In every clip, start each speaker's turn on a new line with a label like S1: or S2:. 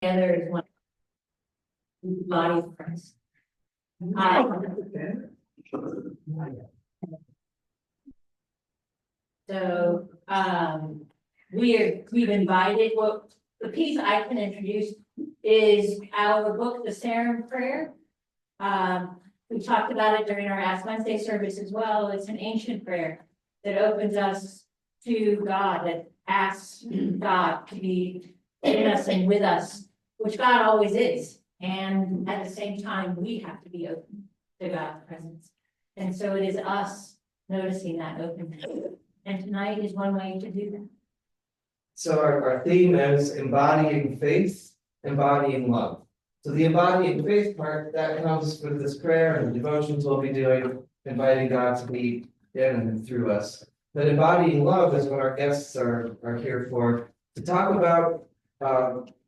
S1: together is one body of Christ. So we've invited, well, the piece I can introduce is our book, The Serum Prayer. We talked about it during our Ash Wednesday service as well. It's an ancient prayer that opens us to God, that asks God to be in us and with us, which God always is. And at the same time, we have to be open to God's presence. And so it is us noticing that openness. And tonight is one way to do that.
S2: So our theme is embodying faith, embodying love. So the embodying faith part, that comes with this prayer and the devotions we'll be doing, inviting God to be in and through us. But embodying love is what our guests are here for, to talk about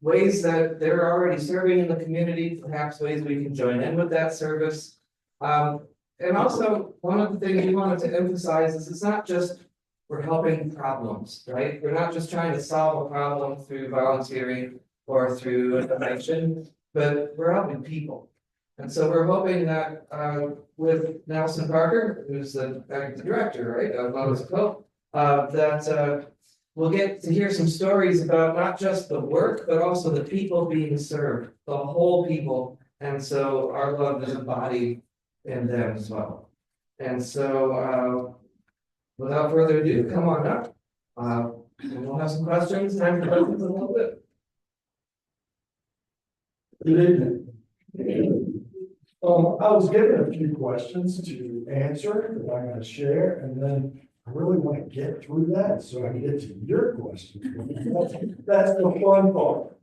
S2: ways that they're already serving in the community, perhaps ways we can join in with that service. And also, one of the things we wanted to emphasize is it's not just we're helping problems, right? We're not just trying to solve a problem through volunteering or through a donation, but we're helping people. And so we're hoping that with Nelson Parker, who's the director, right, of All Souls, that we'll get to hear some stories about not just the work, but also the people being served, the whole people. And so our love is embodied in them as well. And so without further ado, come on up. And we'll have some questions, time for questions in a little bit.
S3: Good evening. I was given a few questions to answer that I'm going to share, and then I really want to get through that so I can get to your questions. That's the fun part.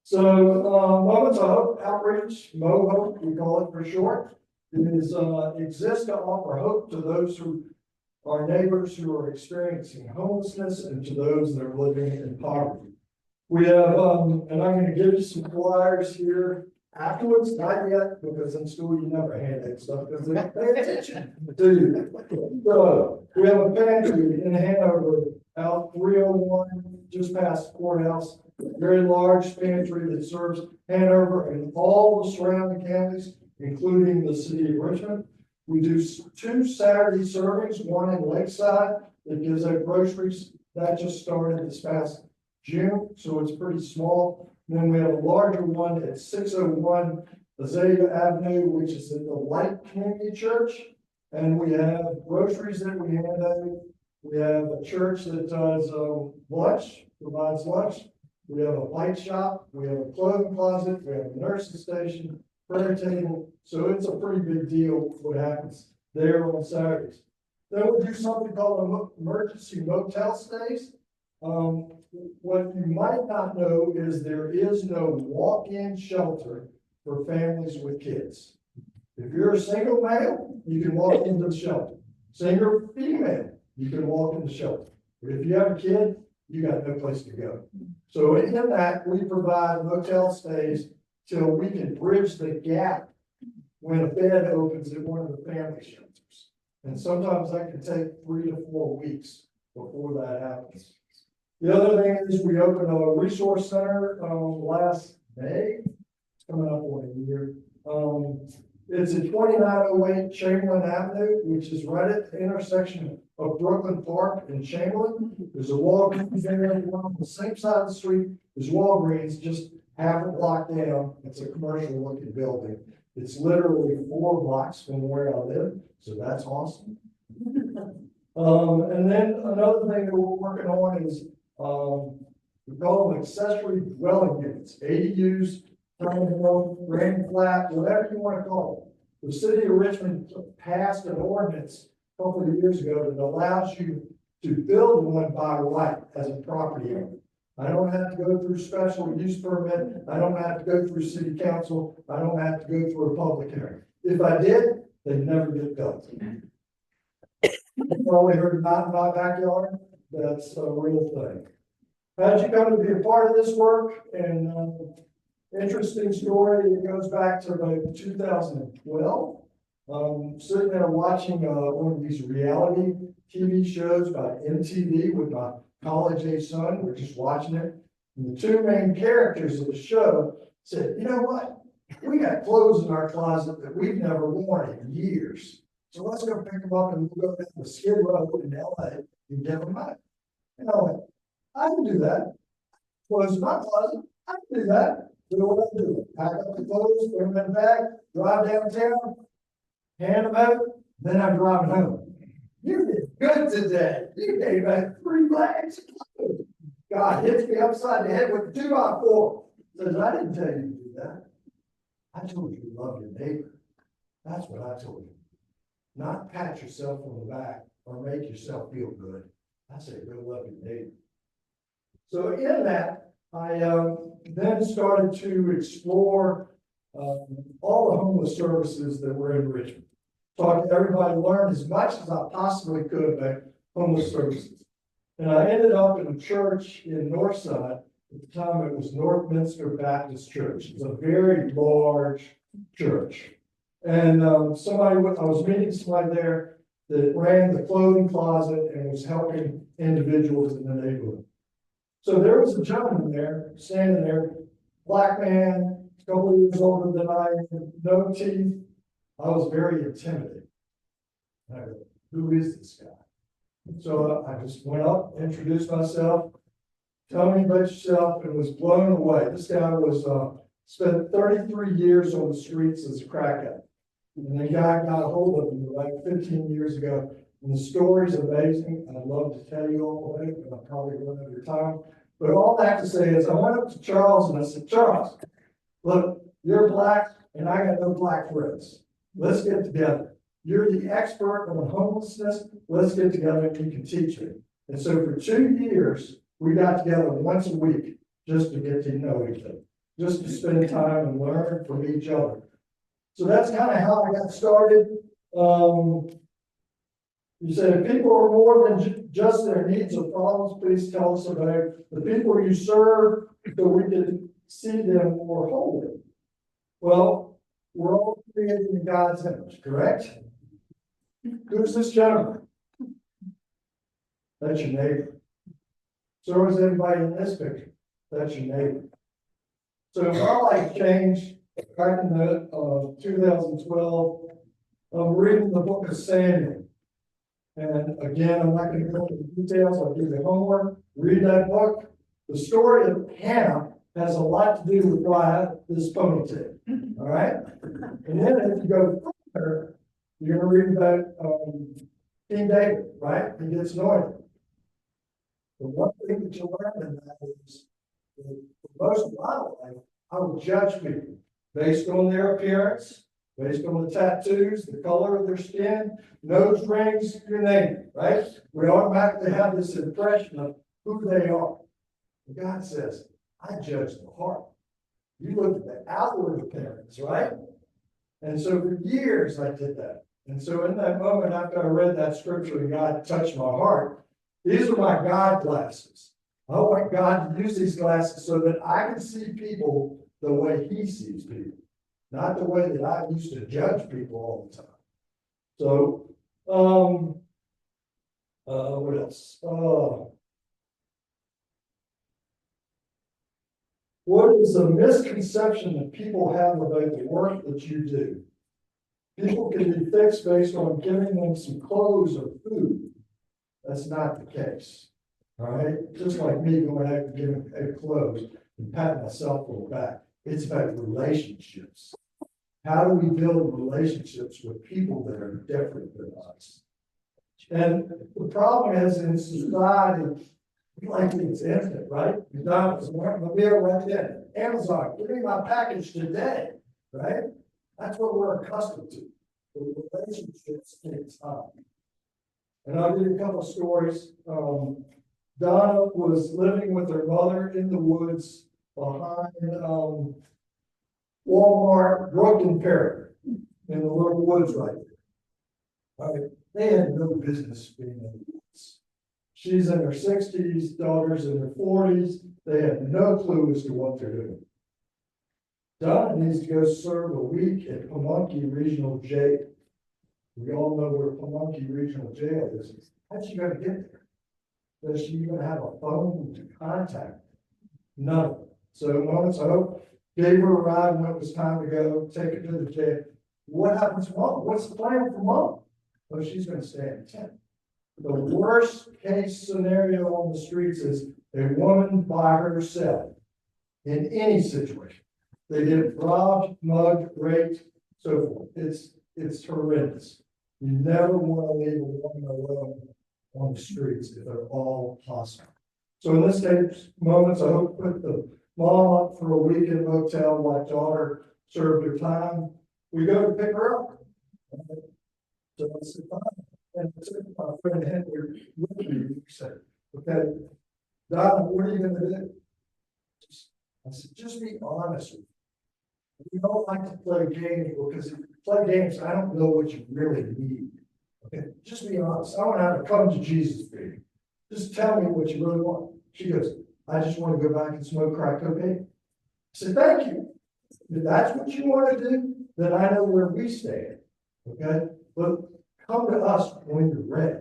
S3: So, Moments of Hope Outreach, MoHope, we call it for short, exists to offer hope to those who are neighbors who are experiencing homelessness and to those that are living in poverty. We have, and I'm going to give you some flyers here afterwards, not yet, because in school you never hand that stuff because they don't pay attention to you. So we have a pantry in Hanover, out 301, just past the courthouse. Very large pantry that serves Hanover and all the surrounding counties, including the city of Richmond. We do 2 Saturday servings, one in Lakeside that gives out groceries. That just started this past June, so it's pretty small. And then we have a larger one at 601 Azalea Avenue, which is at the Light Community Church. And we have groceries that we hand out. We have a church that does lunch, provides lunch. We have a bike shop. We have a clothing closet. We have a nursing station, prayer table. So it's a pretty big deal what happens there on Saturdays. Then we do something called emergency motel stays. What you might not know is there is no walk-in shelter for families with kids. If you're a single male, you can walk into the shelter. Single female, you can walk in the shelter. But if you have a kid, you got no place to go. So in that, we provide motel stays till we can bridge the gap when a bed opens at one of the family shelters. And sometimes that can take 3 to 4 weeks before that happens. The other thing is we opened a resource center last May. It's coming up on a year. It's at 2908 Chamberlain Avenue, which is right at the intersection of Brooklyn Park and Chamberlain. There's a Walgreens there on the same side of the street as Walgreens, just half a block down. It's a commercial looking building. It's literally 4 blocks from where I live, so that's awesome. And then another thing that we're working on is we call them accessory dwelling units, ADUs, tiny home, grand flat, whatever you want to call them. The city of Richmond passed an ordinance a couple of years ago that allows you to build one by right as a property owner. I don't have to go through special use permit. I don't have to go through city council. I don't have to go through a public hearing. If I did, they'd never get built. You probably heard about my backyard. That's a real thing. How'd you come to be a part of this work? And interesting story. It goes back to about 2012. Sitting there watching one of these reality TV shows by MTV with my college-age son. We're just watching it. And the two main characters of the show said, you know what? We got clothes in our closet that we've never worn in years. So let's go pick them up and we'll go down to Skid Row in LA and get them out. And I went, I can do that. Clothes in my closet, I can do that. So what I do? Pack up the clothes, put them in a bag, drive downtown, hand them out, then I'm driving home. You did good today. You gave out 3 bags of clothes. God hits me upside the head with a 2x4. Says, I didn't tell you to do that. I told you to love your neighbor. That's what I told you. Not pat yourself on the back or make yourself feel good. I said, go love your neighbor. So in that, I then started to explore all the homeless services that were in Richmond. Talked to everybody, learned as much as I possibly could about homeless services. And I ended up in a church in Northside. At the time, it was Northminster Baptist Church. It's a very large church. And I was meeting somebody there that ran the clothing closet and was helping individuals in the neighborhood. So there was a gentleman there, standing there, black man, a couple of years older than I am, no teeth. I was very intimidated. I go, who is this guy? So I just went up, introduced myself, tell me about yourself, and was blown away. This guy was spent 33 years on the streets as a crack addict. And the guy got a hold of him like 15 years ago. And the story's amazing. I'd love to tell you all about it, but I'll probably run out of time. But all I have to say is I went up to Charles and I said, Charles, look, you're black and I got no black friends. Let's get together. You're the expert on homelessness. Let's get together and you can teach me. And so for 2 years, we got together once a week just to get to know each other, just to spend time and learn from each other. So that's kind of how I got started. You said if people are more than just their needs or problems, please tell us about the people you serve so we can see them more wholly. Well, we're all created in God's image, correct? Who's this gentleman? That's your neighbor. So is everybody in this picture. That's your neighbor. So my life changed back in the 2012. I'm reading the book of Samuel. And again, I'm not going to go into the details. I'll do the homework. Read that book. The story of Hannah has a lot to do with why I have this ponytail. All right. And then if you go further, you're going to read about King David, right? He gets anointed. The one thing that you learn in that is that for most of my life, I would judge people based on their appearance, based on the tattoos, the color of their skin, nose rings, you name it, right? We automatically have this impression of who they are. And God says, I judge the heart. You look at the outward appearance, right? And so for years I did that. And so in that moment, after I read that scripture and God touched my heart, these are my God glasses. I want God to use these glasses so that I can see people the way He sees people, not the way that I used to judge people all the time. So, what else? What is a misconception that people have about the work that you do? People can be fixed based on giving them some clothes or food. That's not the case. All right? Just like me going out and giving clothes and patting myself on the back. It's about relationships. How do we build relationships with people that are different than us? And the problem is in society, we like things instant, right? McDonald's, my meal right there. Amazon, give me my package today, right? That's what we're accustomed to. The relationships take time. And I'll give you a couple of stories. Donna was living with her mother in the woods behind Walmart, Broken Perry, in the little woods right there. All right. They had no business being in the woods. She's in her 60s, daughter's in her 40s. They have no clue as to what they're doing. Donna needs to go serve a week at Pamunkey Regional Jail. We all know where Pamunkey Regional Jail is. How's she going to get there? Does she even have a phone to contact? None of it. So Moments of Hope gave her a ride when it was time to go, take her to the tent. What happens to Mom? What's the plan for Mom? Well, she's gonna stay in the tent. The worst case scenario on the streets is a woman by herself in any situation. They get robbed, mugged, raped, so forth. It's horrendous. You never want to leave a woman alone on the streets if they're all hostile. So in this case, Moments of Hope put the mom up for a week in a motel while daughter served her time. We go to pick her up. So I said, fine. And I said, my friend Henry with me, he said, okay, Don, what are you gonna do? I said, just be honest with me. We don't like to play games because if you play games, I don't know what you really need. Okay, just be honest. I want to have a come to Jesus meeting. Just tell me what you really want. She goes, I just want to go back and smoke crack cocaine. I said, thank you. If that's what you want to do, then I know where we stand. Okay, but come to us when you're ready.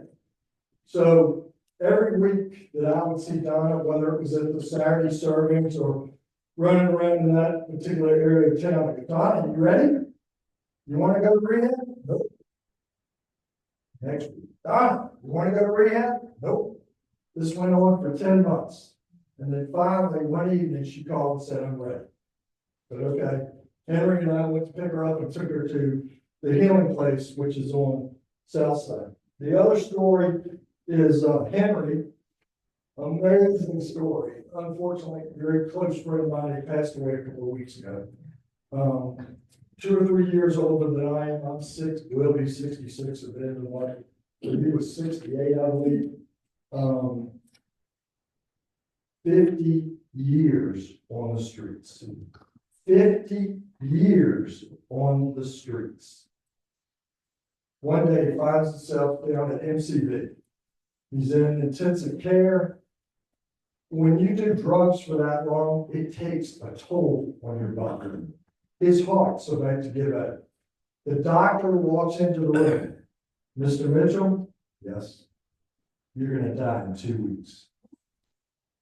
S3: So every week that I would see Donna, whether it was at the Saturday servings or running around in that particular area of town, I go, Donna, you ready? You want to go to rehab? Nope. Next week, Donna, you want to go to rehab? Nope. This went on for 10 months. And then finally, one evening, she called and said, I'm ready. But okay, Henry and I went to pick her up and took her to the healing place, which is on South Side. The other story is Henry. Amazing story. Unfortunately, a very close friend of mine, he passed away a couple of weeks ago. 2 or 3 years older than I am. I'm 6, will be 66 at the end of life. He was 68, I believe. 50 years on the streets. 50 years on the streets. One day he finds himself down at MCV. He's in intensive care. When you do drugs for that long, it takes a toll on your body. His heart's about to give out. The doctor walks into the room. Mr. Mitchell, yes, you're going to die in 2 weeks.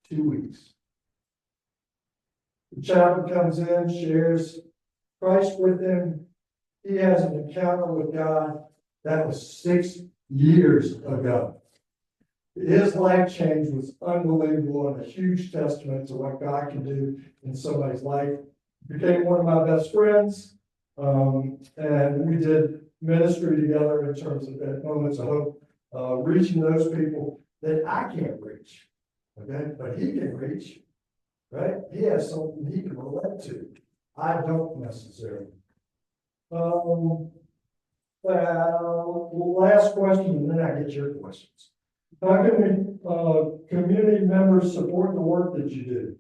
S3: 2 weeks. The chaplain comes in, shares Christ with him. He has an encounter with God that was 6 years ago. His life change was unbelievable and a huge testament to what God can do in somebody's life. Became one of my best friends, and we did ministry together in terms of at Moments of Hope, reaching those people that I can't reach, okay, but he can reach, right? He has something he can relate to. I don't necessarily. Last question, and then I get your questions. How can we, community members support the work that you do?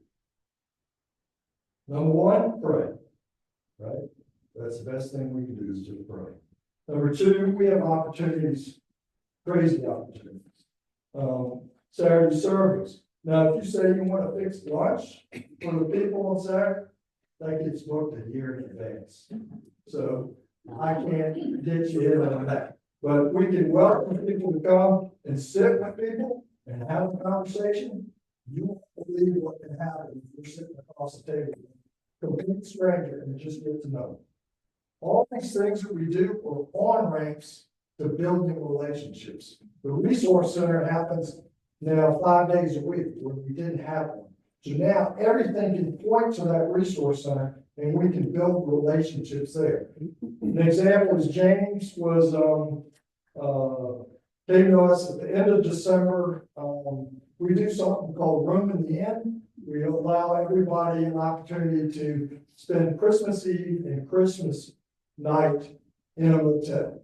S3: Number one, pray, right? That's the best thing we can do is just pray. Number two, we have opportunities, crazy opportunities. Saturday service. Now, if you say you want to fix lunch for the people on Saturday, that gets booked a year in advance. So I can't get you in on that. But we can welcome people to come and sit with people and have a conversation. You won't believe what can happen if you're sitting across the table, complete stranger, and just get to know them. All these things that we do are on ramps to building relationships. The resource center happens now 5 days a week where we didn't have one. So now everything can point to that resource center and we can build relationships there. An example is James was came to us at the end of December. We do something called Room in the Inn. We allow everybody an opportunity to spend Christmas Eve and Christmas night in a motel.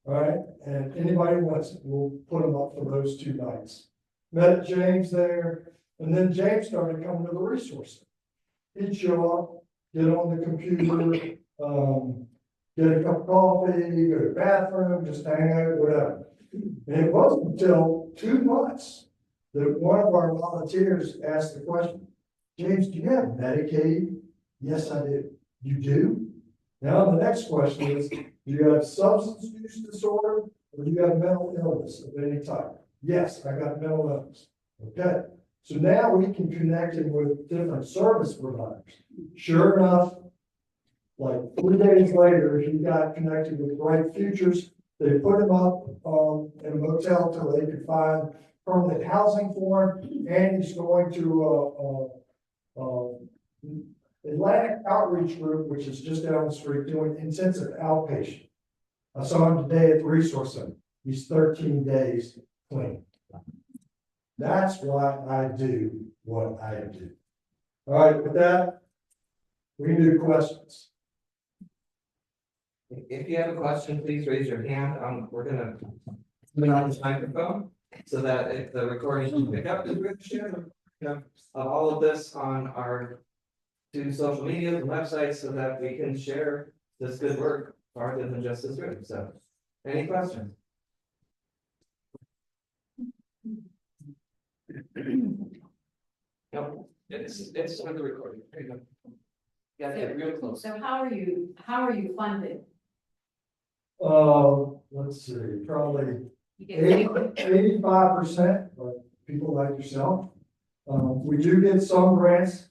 S3: All right, and anybody who wants it, we'll put them up for those 2 nights. Met James there, and then James started coming to the resource center. He'd show up, get on the computer, get a cup of coffee, go to the bathroom, just hang out, whatever. And it wasn't until 2 months that one of our volunteers asked the question, James, do you have Medicaid? Yes, I do. You do? Now the next question is, do you have substance use disorder or do you have mental illness of any type? Yes, I got mental illness. Okay. So now we can connect him with different service providers. Sure enough, like 3 days later, he got connected with Bright Futures. They put him up in a motel till they could find permanent housing for him, and he's going to Atlantic Outreach Group, which is just down the street, doing intensive outpatient. I saw him today at the resource center. He's 13 days clean. That's why I do what I do. All right, with that, we can do questions.
S2: If you have a question, please raise your hand. We're gonna put on this microphone so that if the recording can pick up, we're gonna share all of this on our two social media and websites so that we can share this good work farther than just this room. So, any questions? No, it's on the recording. There you go. Got it real close.
S4: So how are you funded?
S3: Let's see, probably
S4: You get
S3: 85% of people like yourself. We do get some grants.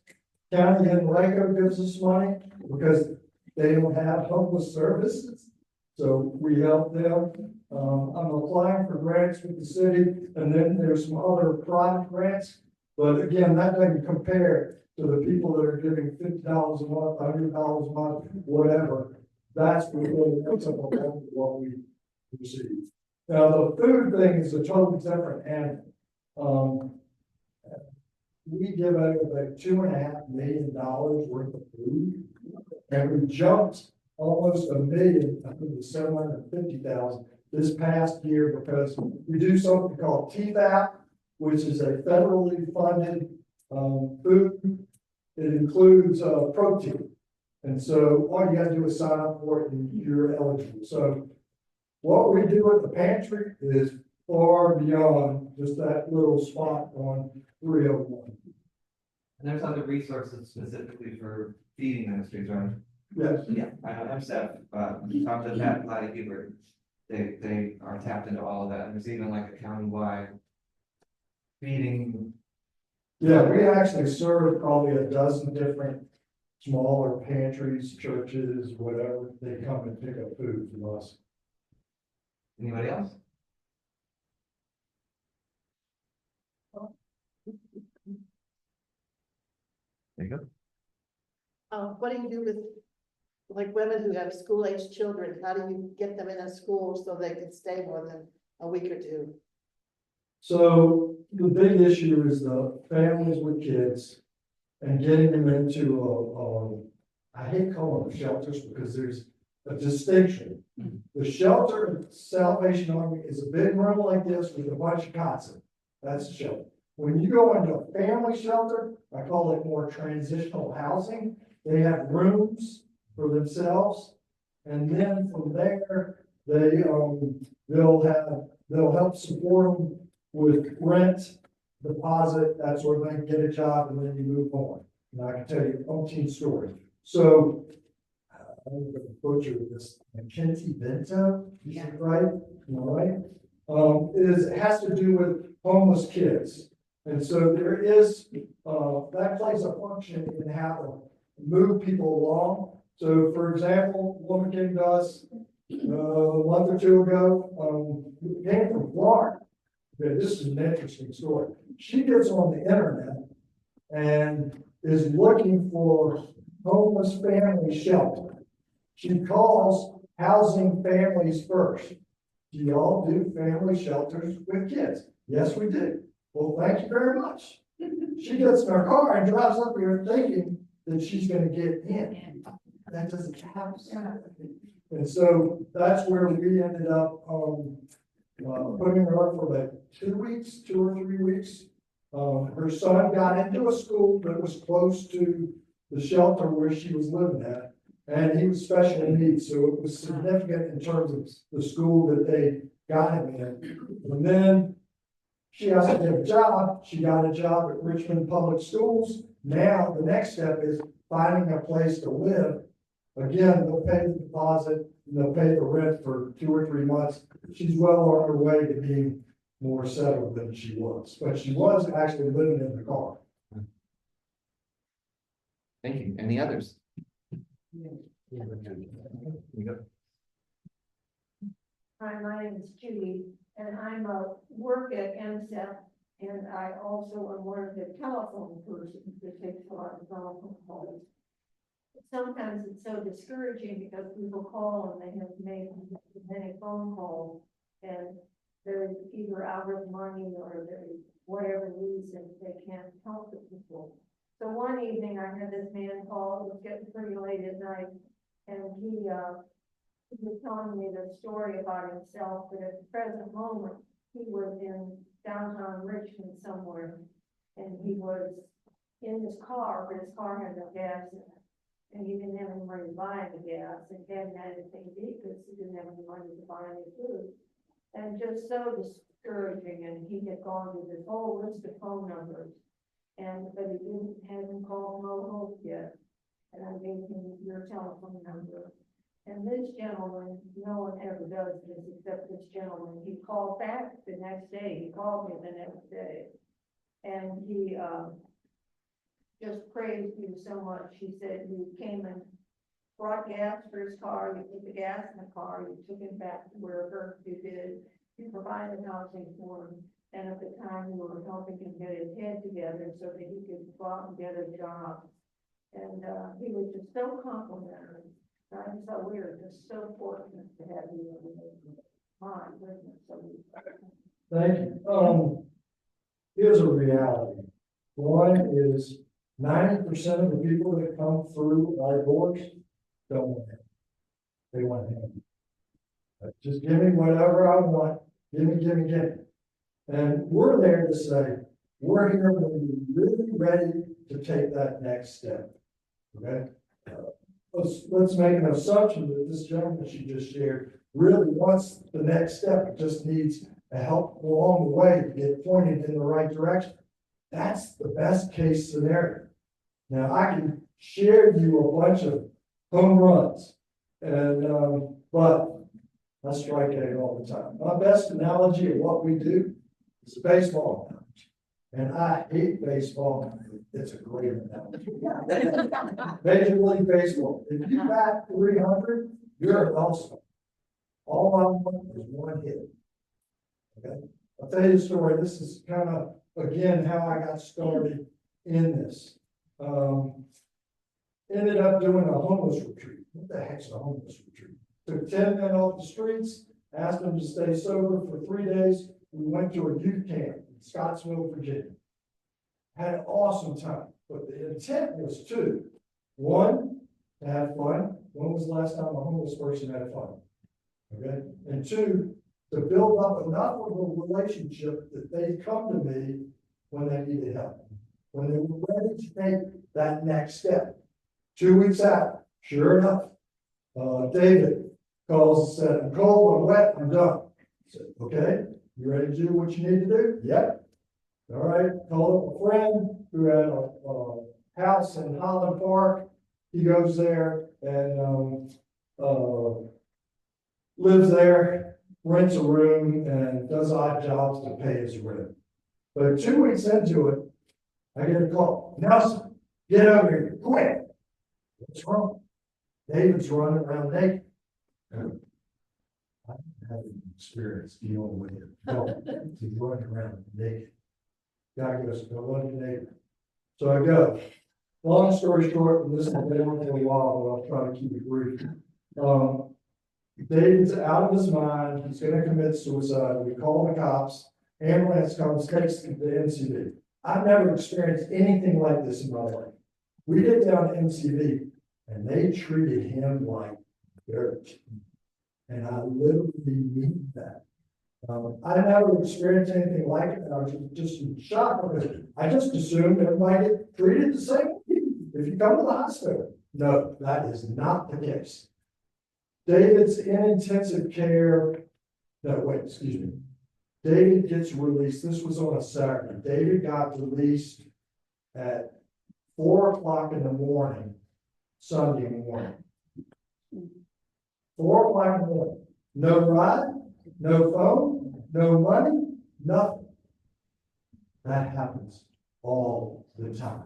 S3: County and Waco gives us money because they don't have homeless services. So we help them. I'm applying for grants with the city, and then there's some other private grants. But again, that doesn't compare to the people that are giving $50 a month, $100 a month, whatever. That's what we receive. Now, the food thing is a totally different animal. We give out about $2.5 million worth of food, and we jumped almost $1 million, I think it was 750,000 this past year because we do something called TFAP, which is a federally funded food. It includes protein. And so all you gotta do is sign up for it and you're eligible. So what we do at the pantry is far beyond just that little spot on 301.
S2: And there's other resources specifically for feeding ministries, right?
S3: Yes.
S2: Yeah, I know MSF, talked to Pat Lottie Hubert. They are tapped into all of that, and there's even like a countywide feeding.
S3: Yeah, we actually serve probably a dozen different smaller pantries, churches, whatever. They come and pick up food from us.
S2: Anybody else? There you go.
S5: What do you do with, like, women who have school-age children? How do you get them in a school so they can stay more than a week or two?
S3: So the big issue is the families with kids and getting them into I hate calling them shelters because there's a distinction. The shelter in Salvation Army is a big room like this with a bunch of cots in it. That's a shelter. When you go into a family shelter, I call it more transitional housing. They have rooms for themselves, and then from there, they'll help support them with rent, deposit, that sort of thing, get a job, and then you move on. And I can tell you umpteen stories. So, I'm going to butcher this, McKenzie Bento, is that right? All right. It has to do with homeless kids. And so there is, that plays a function in how to move people along. So for example, a woman came to us a month or two ago, came from Florida. Okay, this is an interesting story. She gets on the internet and is looking for homeless family shelter. She calls Housing Families First. Do y'all do family shelters with kids? Yes, we do. Well, thank you very much. She gets in her car and drives up here thinking that she's going to get in. That doesn't happen. And so that's where we ended up putting her up for like 2 weeks, 2 or 3 weeks. Her son got into a school that was close to the shelter where she was living at, and he was special needs, so it was significant in terms of the school that they got him in. And then she has to get a job. She got a job at Richmond Public Schools. Now the next step is finding a place to live. Again, they'll pay the deposit and they'll pay the rent for 2 or 3 months. She's well on her way to being more settled than she was, but she was actually living in the car.
S2: Thank you. Any others?
S6: Hi, my name is Judy, and I'm a work at MSEP, and I also am one of the telephone persons that takes a lot of telephone calls. Sometimes it's so discouraging because people call and they have made many phone calls, and they're either out of money or there's whatever reason they can't help the people. So one evening I had this man call, it was getting pretty late at night, and he was telling me the story about himself, that at the present moment, he was in downtown Richmond somewhere, and he was in his car, but his car had no gas in it. And he didn't have any money to buy the gas, and hadn't had anything to eat because he didn't have any money to buy any food. And just so discouraging, and he had gone to this whole list of phone numbers, but he hadn't called no hope yet. And I gave him your telephone number. And this gentleman, no one ever does this except this gentleman, he called back the next day, he called me the next day. And he, just praised you so much. He said you came and brought gas for his car, you put the gas in the car, you took him back to wherever you did, you provided housing for him. And at the time you were helping him get his head together so that he could go out and get a job. And he was just so complimentary. I just thought we were just so fortunate to have you in my goodness.
S3: Thank you. Here's a reality. One is 90% of the people that come through our doors don't want it. They want him. Just give me whatever I want. Give me. And we're there to say, we're here when you're really ready to take that next step. Okay? Let's make an assumption that this gentleman she just shared really wants the next step. It just needs a help along the way to get pointed in the right direction. That's the best case scenario. Now I can share you a bunch of home runs, and but I strike out all the time. My best analogy of what we do is a baseball analogy, and I hate baseball. It's a great analogy. Major League Baseball. If you bat 300, you're an all-star. All I want is one hit. Okay, I'll tell you the story. This is kind of again how I got started in this. Ended up doing a homeless retreat. What the heck's a homeless retreat? Took 10 men off the streets, asked them to stay sober for 3 days. We went to a youth camp in Scottsville, Virginia. Had an awesome time, but the intent was two. One, to have fun. When was the last time a homeless person had fun? Okay, and two, to build up enough of a relationship that they'd come to me when they needed help, when they were ready to take that next step. 2 weeks out, sure enough, David calls and said, I'm cold, I'm wet, I'm done. I said, okay, you ready to do what you need to do? Yep. All right, called up a friend who had a house in Holland Park. He goes there and lives there, rents a room, and does odd jobs to pay his rent. But 2 weeks into it, I get a call. Nelson, get over here, quick. What's wrong? David's running around naked. I haven't had an experience dealing with it. No, he's running around naked. Guy goes, go look at neighbor. So I go. Long story short, and this has been on for a while, but I'll try to keep it brief. David's out of his mind. He's going to commit suicide. We call the cops. Ambulance comes, takes him to MCV. I've never experienced anything like this in my life. We get down to MCV, and they treated him like dirt. And I literally mean that. I never experienced anything like it, and I was just in shock because I just assumed everybody get treated the same way if you come to the hospital. No, that is not the case. David's in intensive care. No, wait, excuse me. David gets released. This was on a Saturday. David got released at 4 o'clock in the morning, Sunday morning. 4 o'clock in the morning. No ride, no phone, no money, Nothing. That happens all the time.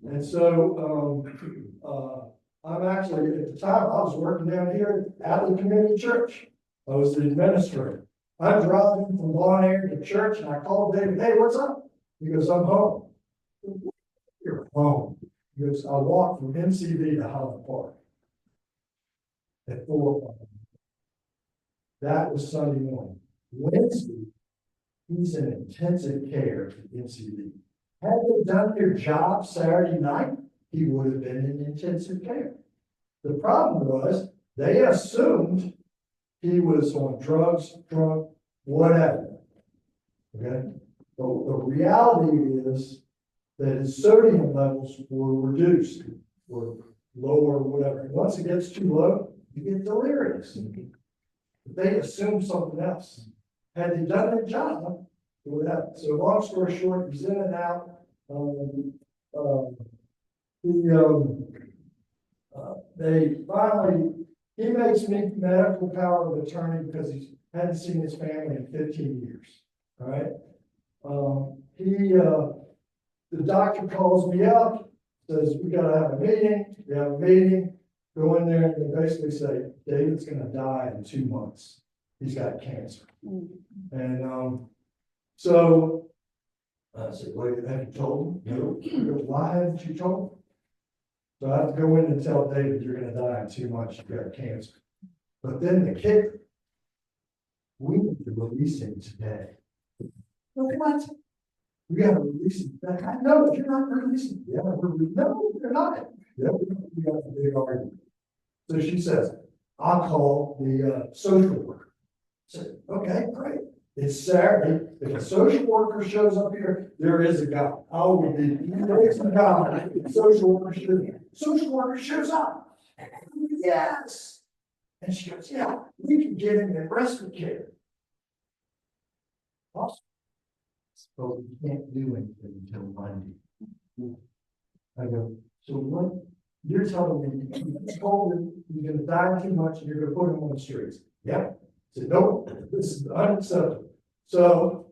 S3: And so, I'm actually, at the time, I was working down here at the community church. I was the administrator. I'm driving from Bon Air to church and I called David, hey, what's up? He goes, I'm home. You're home. He goes, I walked from MCV to Highland Park at 4 o'clock. That was Sunday morning. Wednesday, he's in intensive care at MCV. Had they done their job Saturday night, he would have been in intensive care. The problem was they assumed he was on drugs, drunk, whatever. Okay? The reality is that his sodium levels were reduced or lower, whatever. Once it gets too low, you get delirious. They assumed something else. Had they done their job, it would happen. So long story short, he's in and out. They finally, he makes me medical power of attorney because he hadn't seen his family in 15 years. All right. The doctor calls me up, says, we gotta have a meeting. We have a meeting, go in there, and they basically say, David's gonna die in 2 months. He's got cancer. And so I said, wait, have you told him? No. He goes, why haven't you told him? So I have to go in and tell David, you're gonna die in 2 months, you've got cancer. But then the kicker, we need to release him today. What? We gotta release him today. I know, you're not releasing. Yeah, no, you're not. Yeah, we got a big argument. So she says, I'll call the social worker. I said, okay, great. It's Saturday. If a social worker shows up here, there is a God. I will be praising God. Social worker shows up. Yes. And she goes, yeah, we can get him in respite care. Awesome. But we can't do anything until Monday. I go, so what? You're telling me you told him you're gonna die too much and you're gonna put him on the streets. Yep. I said, nope, this is unacceptable. So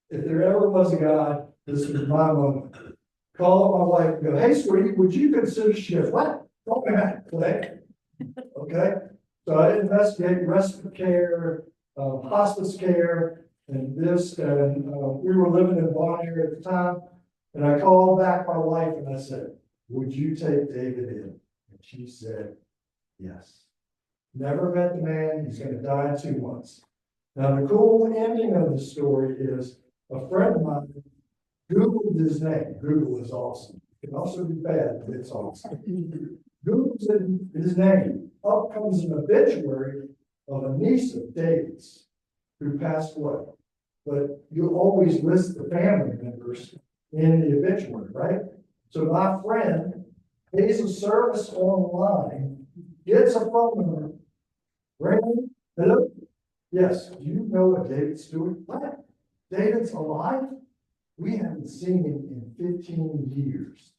S3: if there ever was a God, this is my moment. Call up my wife and go, hey, sweetie, would you consider shift? What? Don't be mad. Okay. So I investigate respite care, hospice care, and this, and we were living in Bon Air at the time. And I called back my wife and I said, would you take David in? And she said, yes. Never met the man. He's going to die in 2 months. Now, the cool ending of the story is a friend of mine Googled his name. Google is awesome. It can also be bad, but it's awesome. Googles his name. Up comes an obituary of a niece of David's who passed away. But you always list the family members in the obituary, right? So my friend pays a service online, gets a phone number, ring, hello? Yes, do you know what David's doing? What? David's alive? We haven't seen him in 15 years.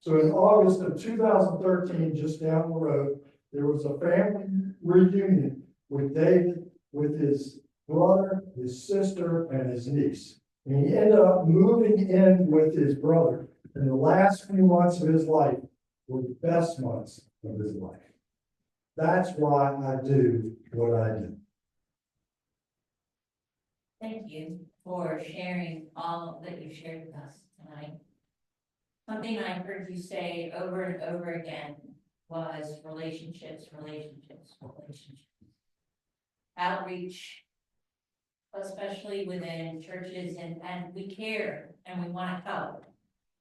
S3: So in August of 2013, just down the road, there was a family reunion with David, with his brother, his sister, and his niece. And he ended up moving in with his brother. And the last few months of his life were the best months of his life. That's why I do what I do.
S1: Thank you for sharing all that you shared with us tonight. Something I heard you say over and over again was relationships. Outreach, especially within churches, and we care and we want to help.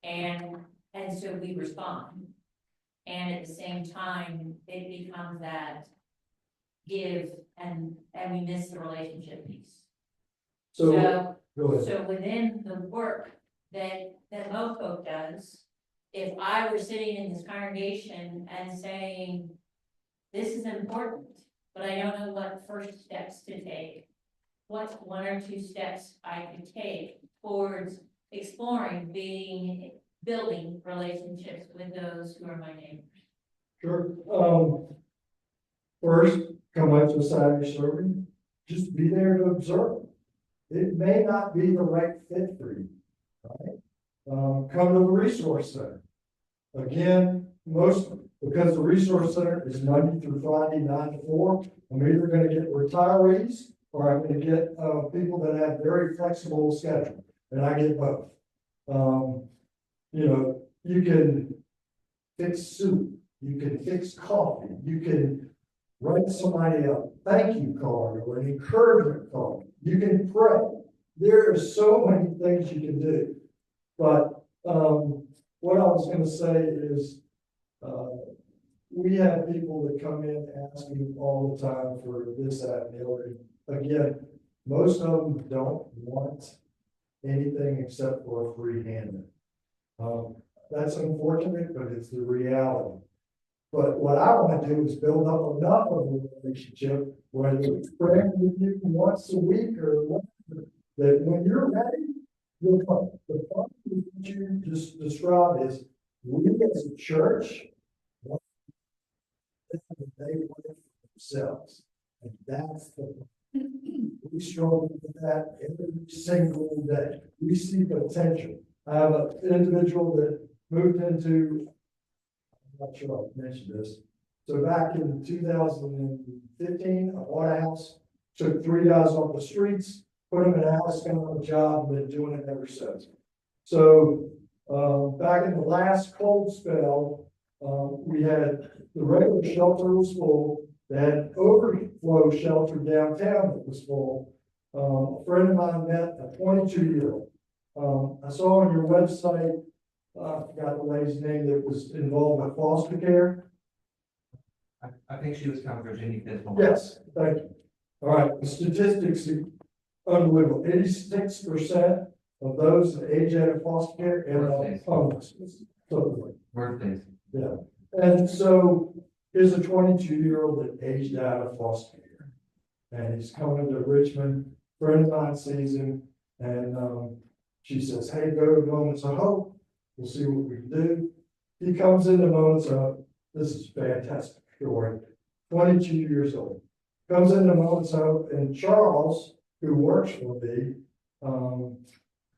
S1: And so we respond. And at the same time, it becomes that give and we miss the relationship piece.
S3: So
S1: So within the work that MoFo does, if I were sitting in this congregation and saying, this is important, but I don't know what first steps to take, what's 1 or 2 steps I could take towards exploring building relationships with those who are my neighbors?
S3: Sure. First, come out to the side of your serving. Just be there to observe. it may not be the right fit for you, right? Come to the resource center. Again, because the resource center is Monday through Friday, 9 to 4, I'm either gonna get retirees or I'm gonna get, people that have very flexible schedule, and I get both. You know, you can fix soup, you can fix coffee, you can write somebody a thank you card or an encouragement card. You can pray. There are so many things you can do. But what I was going to say is we have people that come in asking all the time for this, that, and the other. Again, most of them don't want anything except for a free handout. That's unfortunate, but it's the reality. But what I want to do is build up enough of a relationship where they're praying with you once a week or whatever, that when you're ready, you'll come. The part that you just described is we as a church want them that they want it for themselves. And that's the we struggle with that every single day. We see potential. I have an individual that moved into, I'm not sure I mentioned this. So back in 2015, I bought a house, took 3 guys off the streets, put them in a house, got them a job, and been doing it ever since. So back in the last cold spell, we had the regular shelter was full. They had overflow shelter downtown that was full. A friend of mine met a 22-year-old. I saw on your website, I forgot the lady's name that was involved with foster care.
S2: I think she was from Virginia.
S3: Yes, thank you. All right, the statistics are unbelievable. 86% of those that age out of foster care end up homelessness. Totally.
S2: Birthdays.
S3: Yeah. And so here's a 22-year-old that aged out of foster care. And he's coming to Richmond. Friend of mine sees him and she says, hey, go to Moments of Hope. We'll see what we can do. He comes into Moments of Hope. This is a fantastic story. 22 years old. Comes into Moments of Hope, and Charles, who works for me,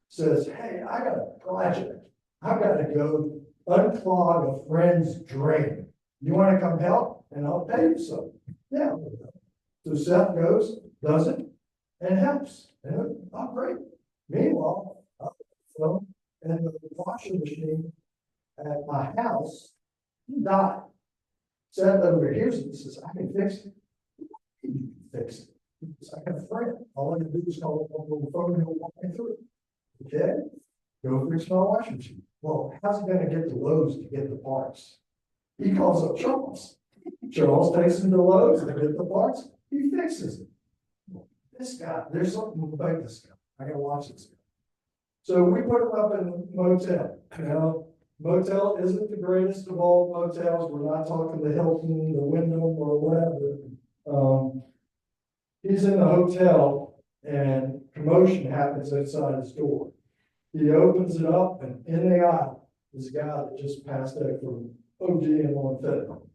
S3: says, hey, I got a project. I've got to go unclog a friend's drain. You want to come help? And I'll pay you some. Yeah. So Seth goes, does it, and helps. And oh, great. Meanwhile, and the washing machine at my house died. Seth over here says, I can fix it. You can fix it. He says, I got a friend. All I can do is call up on the phone and he'll walk me through it. Okay? Go fix my washing machine. Well, how's he going to get to Lowe's to get the parts? He calls up Charles. Charles takes him to Lowe's to get the parts. He fixes it. This guy, there's something about this guy. I gotta watch this guy. So we put him up in a motel. Now, motel isn't the greatest of all motels. We're not talking the Hilton, the Wyndham, or whatever. He's in the hotel and commotion happens outside his door. He opens it up and in the aisle is a guy that just passed out from ODing on fentanyl.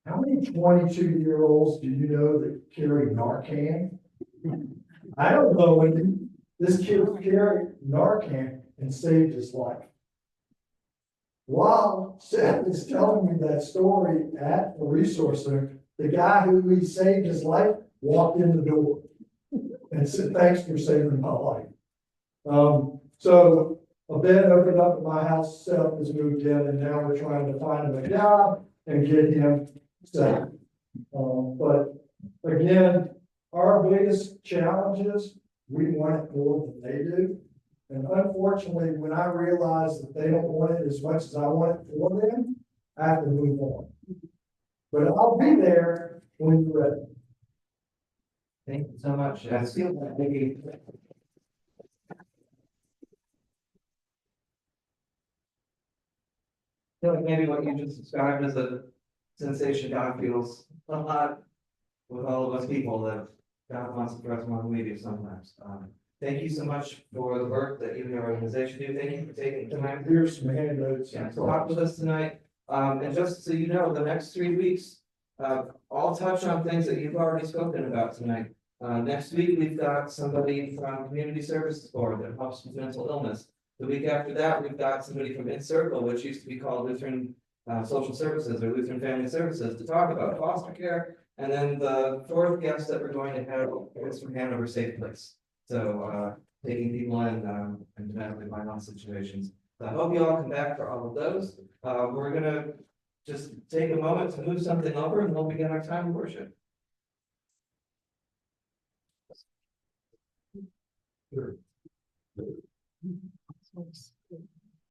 S3: How many 22-year-olds do you know that carry Narcan? I don't know when this kid carried Narcan and saved his life. While Seth is telling me that story at the resource center, the guy who he saved his life walked in the door and said, thanks for saving my life. So a bed opened up at my house, Seth has moved in, and now we're trying to find him a job and get him set. But again, our biggest challenge is we want it more than they do. And unfortunately, when I realize that they don't want it as much as I want it for them, I have to move on. But I'll be there when you're ready.
S2: Thank you so much. I feel like maybe what you just described as a sensation God feels a lot with all of us people that God wants to press on we do sometimes. Thank you so much for the work that you and your organization do. Thank you for taking the time
S3: Here's some handouts.
S2: to talk with us tonight. And just so you know, the next 3 weeks, I'll touch on things that you've already spoken about tonight. Next week, we've got somebody from Community Services Board that helps with mental illness. The week after that, we've got somebody from InCircle, which used to be called Lutheran Social Services or Lutheran Family Services, to talk about foster care. And then the fourth guest that we're going to have is from Hanover Safe Place. So taking people in domestic violence situations. So I hope you all come back for all of those. We're gonna just take a moment to move something over and we'll begin our time of worship.
S3: Sure.